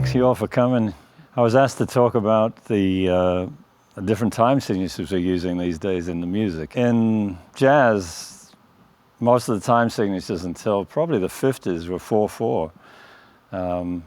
Thanks you all for coming. I was asked to talk about the different time signatures we're using these days in the music. In jazz, most of the time signatures until probably the 50s were 4/4.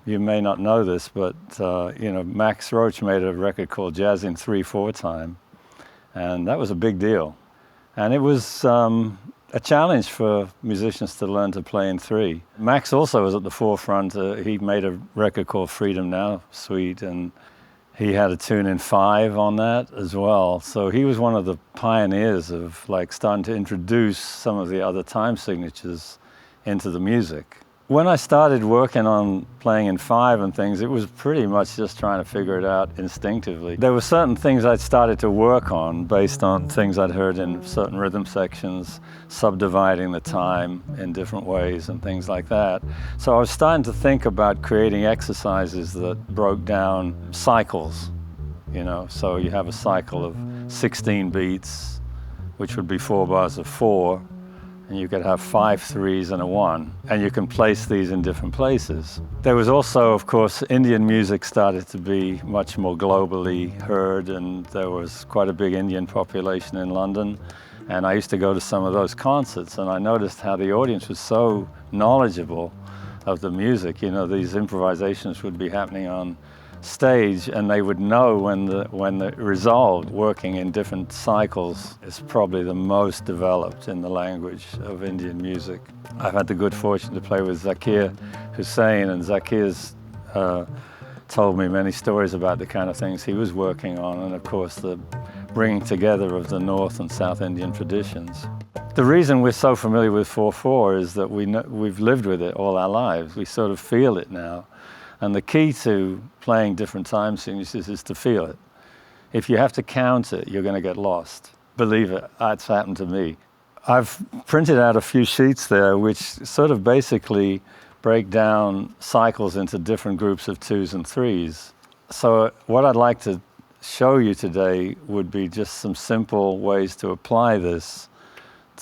You may not know this, but Max Roach made a record called Jazz in 3/4 time, and that was a big deal. And it was a challenge for musicians to learn to play in 3. Max also was at the forefront. He made a record called Freedom Now Suite, and he had a tune in 5 on that as well. So he was one of the pioneers of starting to introduce some of the other time signatures into the music. When I started working on playing in 5 and things, it was pretty much just trying to figure it out instinctively. There were certain things I'd started to work on based on things I'd heard in certain rhythm sections, subdividing the time in different ways and things like that. So I was starting to think about creating exercises that broke down cycles, So you have a cycle of 16 beats, which would be 4 bars of 4. And you could have 5 3s and a 1, and you can place these in different places. There was also, of course, Indian music started to be much more globally heard, and there was quite a big Indian population in London, and I used to go to some of those concerts, and I noticed how the audience was so knowledgeable of the music. These improvisations would be happening on stage, and they would know when the resolved. Working in different cycles is probably the most developed in the language of Indian music. I've had the good fortune to play with Zakir Hussain, and Zakir's told me many stories about the kind of things he was working on, and of course the bringing together of the North and South Indian traditions. The reason we're so familiar with 4/4 is that we've lived with it all our lives. We sort of feel it now. And the key to playing different time signatures is to feel it. If you have to count it, you're going to get lost. Believe it, it's happened to me. I've printed out a few sheets there which sort of basically break down cycles into different groups of 2s and 3s. So what I'd like to show you today would be just some simple ways to apply this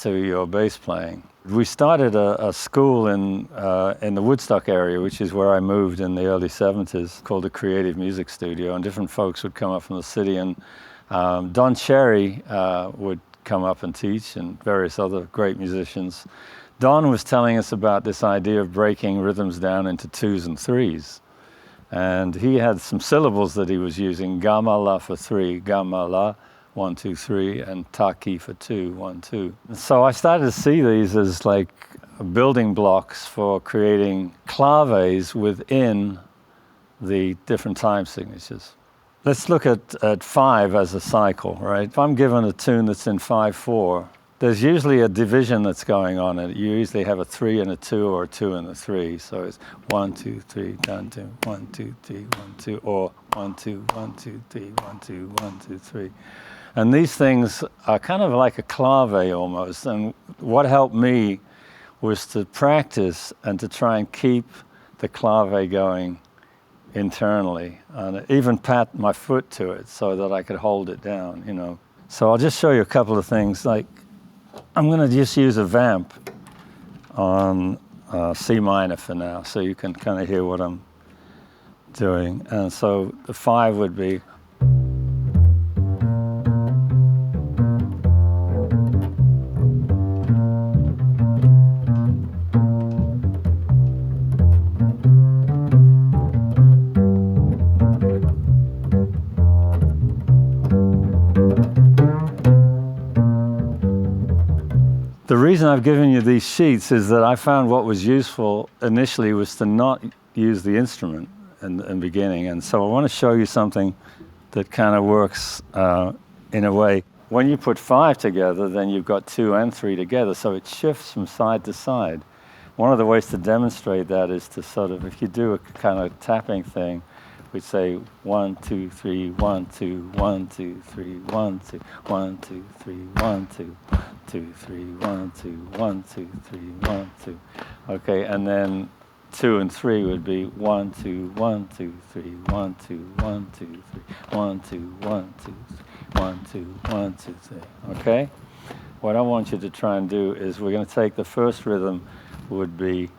to your bass playing. We started a school in the Woodstock area, which is where I moved in the early 70s, called the Creative Music Studio, and different folks would come up from the city, and Don Cherry would come up and teach, and various other great musicians. Don was telling us about this idea of breaking rhythms down into 2s and 3s, and he had some syllables that he was using: gamma la for 3, gamma la 1 2 3, and taki for 2 1 2. So I started to see these as building blocks for creating claves within the different time signatures. Let's look at 5 as a cycle, right? If I'm given a tune that's in 5/4, there's usually a division that's going on. You usually have a 3 and a 2, or a 2 and a 3. So it's 1 2 3 down to 1 2 3 1 2, or 1 2 1 2 3 1 2 1 2 3. And these things are kind of like a clave almost. And what helped me was to practice and to try and keep the clave going internally, and even pat my foot to it so that I could hold it down, So I'll just show you a couple of things. I'm going to just use a vamp on C minor for now, so you can kind of hear what I'm doing. And so the 5 would be. The reason I've given you these sheets is that I found what was useful initially was to not use the instrument in the beginning. And so I want to show you something that kind of works in a way. When you put 5 together, then you've got 2 and 3 together, so it shifts from side to side. One of the ways to demonstrate that is to sort of, if you do a kind of tapping thing, we'd say 1 2 3 1 2 1 2 3 1 2 1 2 3 1 2 2 3 1 2 1 2 3 1 2. Okay, and then 2 and 3 would be 1 2 1 2 3 1 2 1 2 3 1 2 1 2 1 2 1 2 3. Okay. What I want you to try and do is we're going to take the first rhythm would be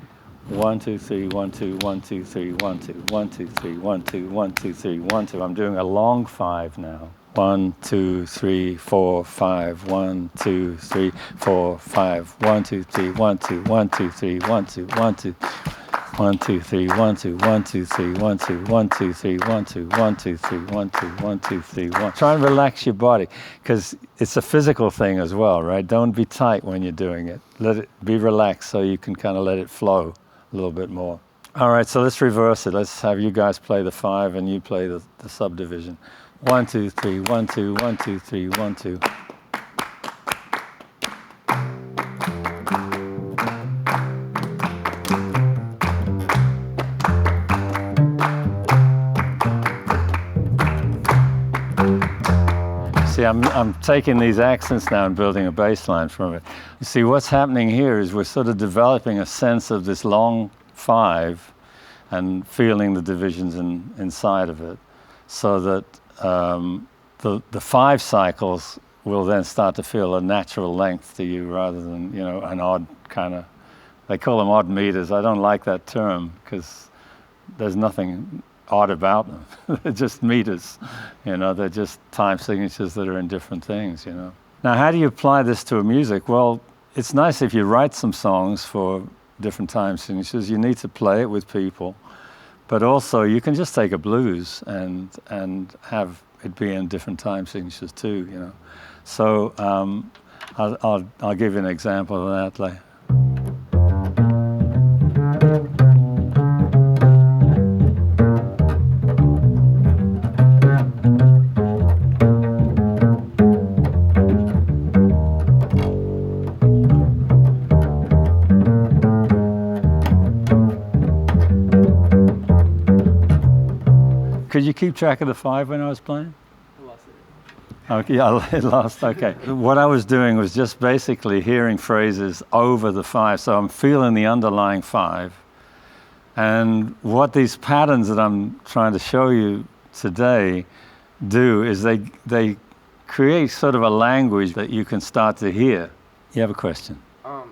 1, 2, 3, 1, 2, 1, 2, 3, 1, 2, 1, 2, 3, 1, 2, 1, 2, 3, 1, 2. I'm doing a long 5 now. 1, 2, 3, 4, 5. 1, 2, 3, 4, 5. 1, 2, 3, 1, 2, 1, 2, 3, 1, 2, 1, 2. 1, 2, 3, 1, 2, 1, 2, 3, 1, 2, 1, 2, 3, 1, 2, 1, 2, 3, 1, 2, 1, 2, 3, 1. Try and relax your body, because it's a physical thing as well, right? Don't be tight when you're doing it. Let it be relaxed so you can kind of let it flow a little bit more. All right, so let's reverse it. Let's have you guys play the 5 and you play the subdivision. 1, 2, 3, 1, 2, 1, 2, 3, 1, 2. See, I'm taking these accents now and building a bass line from it. You see, what's happening here is we're sort of developing a sense of this long 5 and feeling the divisions inside of it, so that the 5 cycles will then start to feel a natural length to you rather than, you know, an odd kind of, they call them odd meters. I don't like that term because there's nothing odd about them. They're just meters, you know, they're just time signatures that are in different things, you know. Now, how do you apply this to a music? Well, it's nice if you write some songs for different time signatures. You need to play it with people, but also you can just take a blues and have it be in different time signatures too, you know. So I'll give you an example of that. Like, could you keep track of the 5 when I was playing? I lost it. Okay, yeah, I lost. Okay. What I was doing was just basically hearing phrases over the 5, so I'm feeling the underlying 5. And what these patterns that I'm trying to show you today do is they create sort of a language that you can start to hear. You have a question? On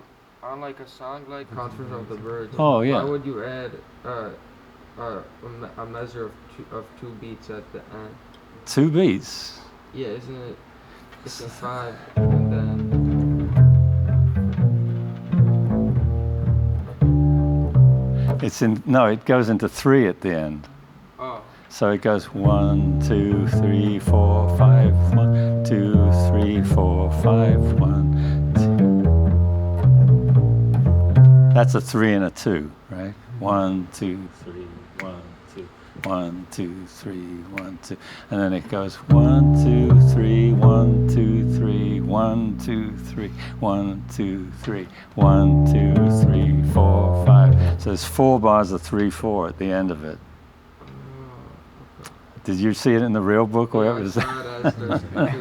like a song like Conference of the Birds, Oh, yeah. why would you add a measure of 2 beats at the end? 2 beats? Yeah, isn't it? It's a 5 and then. It goes into 3 at the end. Oh. So it goes 1, 2, 3, 4, 5, 1, 2, 3, 4, 5, 1, 2. That's a 3 and a 2, right? 1, 2, 3, 1, 2, 1, 2, 3, 1, 2. And then it goes 1, 2, 3, 1, 2, 3, 1, 2, 3, 1, 2, 3, 1, 2, 3, 4, 5. So there's 4 bars of 3, 4 at the end of it. Did you see it in the real book? Or Yeah, it was? it's like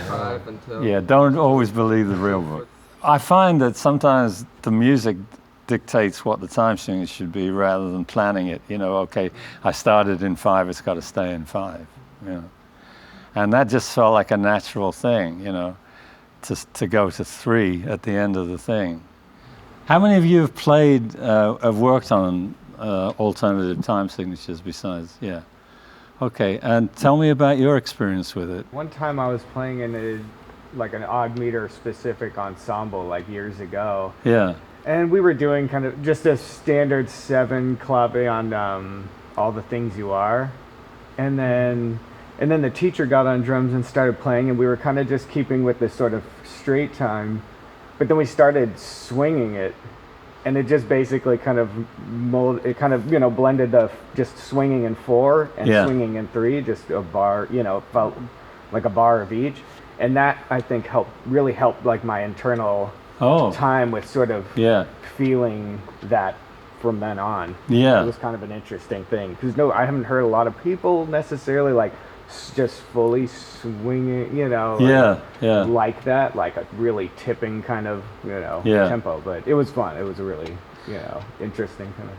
5 until. Yeah, don't always believe the real book. I find that sometimes the music dictates what the time signature should be rather than planning it. You know, okay, I started in 5, it's got to stay in 5. You know, and that just felt like a natural thing. You know, to go to 3 at the end of the thing. How many of you have played, have worked on alternative time signatures besides? Yeah. Okay, and tell me about your experience with it. One time I was playing in an odd meter specific ensemble like years ago. Yeah. And we were doing kind of just a standard 7 clave on All the Things You Are. And then the teacher got on drums and started playing, and we were kind of just keeping with this sort of straight time. But then we started swinging it, and it just basically kind of blended the just swinging in 4 and swinging in 3, just a bar, felt like a bar of each. And that, I think, really helped like my internal time with sort of feeling that from then on. Yeah. It was kind of an interesting thing, because I haven't heard a lot of people necessarily like just fully swinging, like that, like a really tipping kind of, tempo. But it was fun. It was a really, interesting kind of.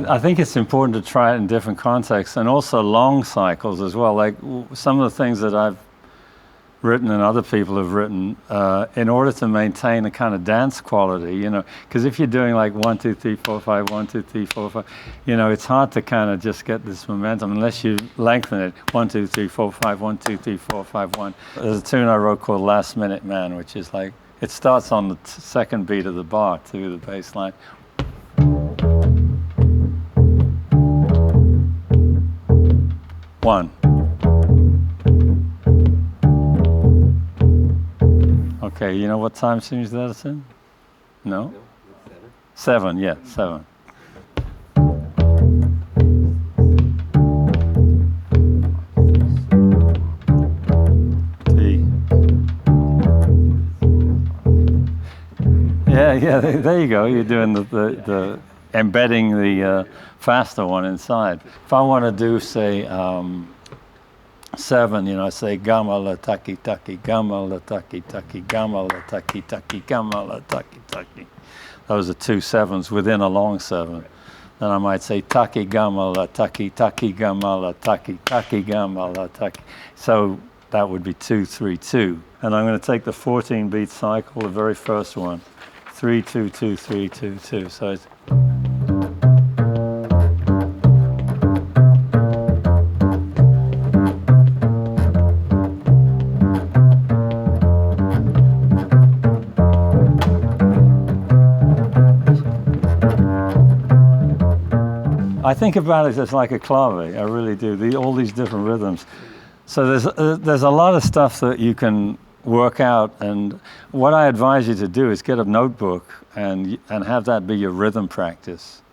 I think it's important to try it in different contexts, and also long cycles as well. Like some of the things that I've written and other people have written in order to maintain a kind of dance quality, you know, because if you're doing like 1, 2, 3, 4, 5, 1, 2, 3, 4, 5, you know, it's hard to kind of just get this momentum unless you lengthen it. 1, 2, 3, 4, 5, 1, 2, 3, 4, 5, 1. There's a tune I wrote called Last Minute Man, which is like, it starts on the second beat of the bar to the bass line. One. Okay, you know what time series that's in? No? No, it's 7, 7. yeah, 7. D. Yeah, there you go. You're doing the embedding the faster one inside. If I want to do, say, 7, you know, I say gamma la taki taki, gamma la taki taki, gamma la taki taki, gamma la taki taki. Those are 2 7s within a long 7. Then I might say taki gamma la taki taki, gamma la taki taki, gamma la taki. So that would be 2 3 2. And I'm going to take the 14 beat cycle, the very first one, 3 2 2 3 2 2. So it's I think about it as like a clave. I really do. All these different rhythms. So there's a lot of stuff that you can work out. And what I advise you to do is get a notebook and have that be your rhythm practice,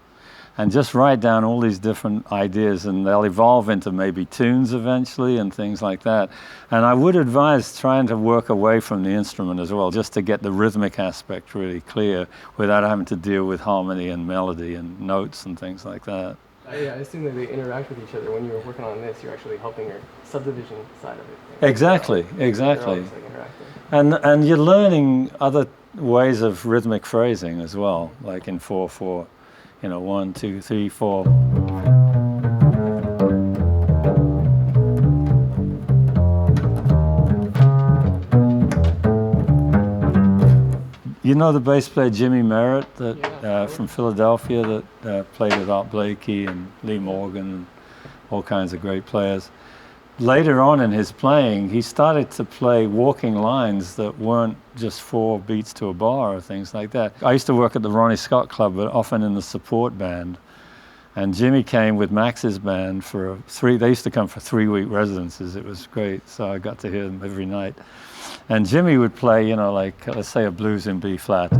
and just write down all these different ideas, and they'll evolve into maybe tunes eventually and things like that. And I would advise trying to work away from the instrument as well, just to get the rhythmic aspect really clear without having to deal with harmony and melody and notes and things like that. I assume that they interact with each other. When you were working on this, you're actually helping your subdivision side of it. Exactly. They're always, like, interacting. And you're learning other ways of rhythmic phrasing as well, like in 4/4, you know, 1 2 3 4. You know the bass player Jimmy Merritt from Philadelphia that played with Art Blakey and Lee Morgan and all kinds of great players. Later on in his playing, he started to play walking lines that weren't just 4 beats to a bar or things like that. I used to work at the Ronnie Scott Club, but often in the support band. And Jimmy came with Max's band for they used to come for 3-week residences. It was great, so I got to hear them every night. And Jimmy would play, you know, like, let's say a blues in B flat.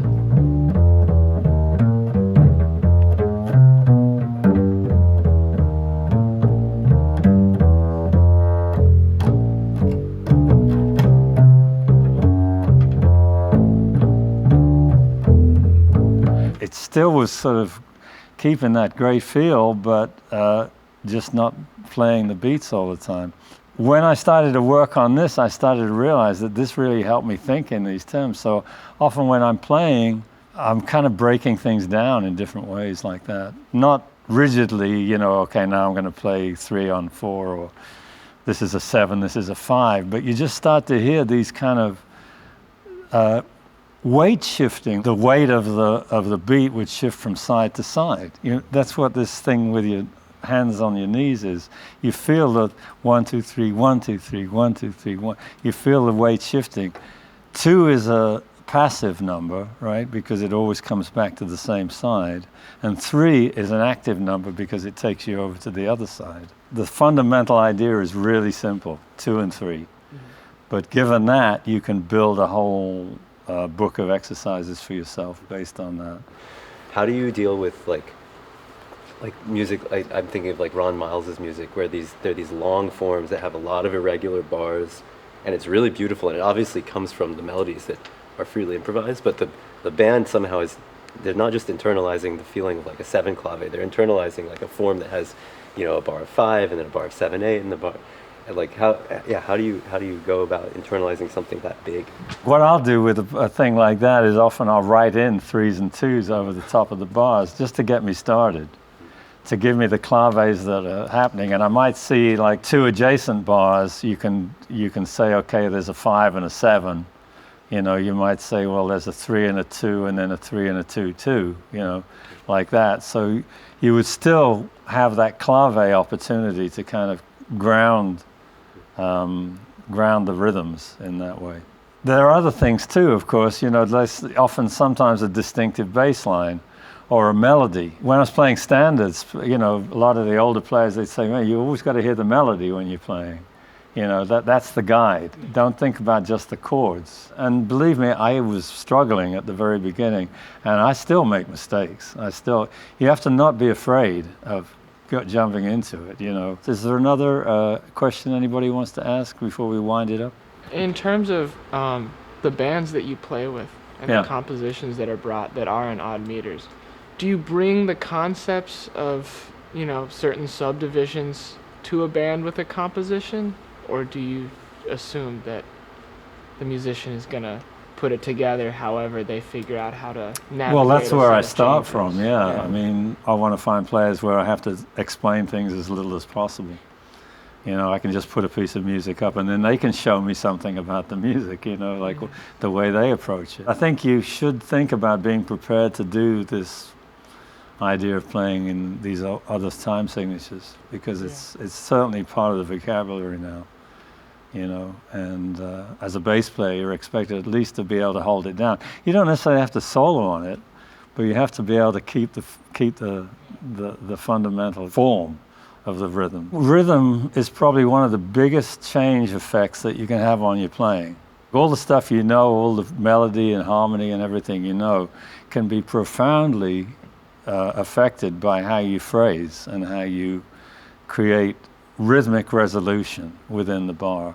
It still was sort of keeping that great feel, but just not playing the beats all the time. When I started to work on this, I started to realize that this really helped me think in these terms. So often when I'm playing, I'm kind of breaking things down in different ways like that. Not rigidly, you know, okay, now I'm going to play 3 on 4, or this is a 7, this is a 5. But you just start to hear these kind of weight shifting. The weight of the beat would shift from side to side. That's what this thing with your hands on your knees is. You feel the 1 2 3 1 2 3 1 2 3 1. You feel the weight shifting. 2 is a passive number, right? Because it always comes back to the same side. And 3 is an active number because it takes you over to the other side. The fundamental idea is really simple: 2 and 3. Mm-hmm. But given that, you can build a whole book of exercises for yourself based on that. How do you deal with like music? I'm thinking of like Ron Miles's music, where there are these long forms that have a lot of irregular bars, and it's really beautiful, and it obviously comes from the melodies that are freely improvised, but the band somehow they're not just internalizing the feeling of like a 7 clave, they're internalizing like a form that has, you know, a bar of 5 and then a bar of 7/8 and the bar. Like how do you go about internalizing something that big? What I'll do with a thing like that is often I'll write in 3s and 2s over the top of the bars just to get me started. to give me the claves that are happening. And I might see like two adjacent bars. You can say, okay, there's a 5 and a 7. You know, you might say, well, there's a 3 and a 2, and then a 3 and a 2, 2. You know, like that. So you would still have that clave opportunity to kind of ground the rhythms in that way. There are other things too, of course. You know, there's often sometimes a distinctive bass line or a melody. When I was playing standards, you know, a lot of the older players, they'd say, man, you always got to hear the melody when you're playing. You know, that's the guide. Don't think about just the chords. And believe me, I was struggling at the very beginning, and I still make mistakes. You have to not be afraid of jumping into it, you know. Is there another question anybody wants to ask before we wind it up? In terms of the bands that you play with and the compositions that are in odd meters, do you bring the concepts of, you know, certain subdivisions to a band with a composition, or do you assume that the musician is gonna put it together however they figure out how to navigate? Well, that's where I start changes? from, yeah. I mean, I want to find players where I have to explain things as little as possible. You know, I can just put a piece of music up and then they can show me something about the music, you know, like the way they approach it. I think you should think about being prepared to do this idea of playing in these other time signatures, because it's certainly part of the vocabulary now, you know, and as a bass player you're expected at least to be able to hold it down. You don't necessarily have to solo on it, but you have to be able to keep the fundamental form of the rhythm. Rhythm is probably one of the biggest change effects that you can have on your playing. All the stuff you know, all the melody and harmony and everything you know, can be profoundly affected by how you phrase and how you create rhythmic resolution within the bar.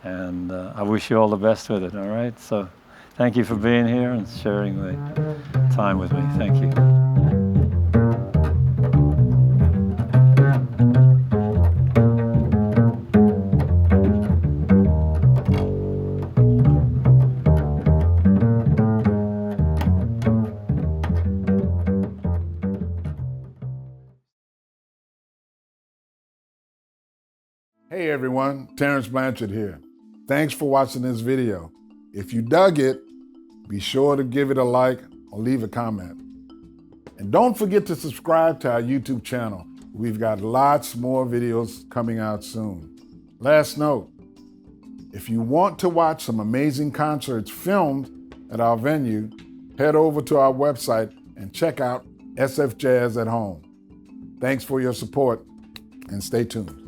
And I wish you all the best with it, all right? So thank you for being here and sharing the time with me. Thank you. Hey everyone, Terrence Blanchard here. Thanks for watching this video. If you dug it, be sure to give it a like or leave a comment. And don't forget to subscribe to our YouTube channel. We've got lots more videos coming out soon. Last note, if you want to watch some amazing concerts filmed at our venue, head over to our website and check out SFJAZZ at home. Thanks for your support and stay tuned.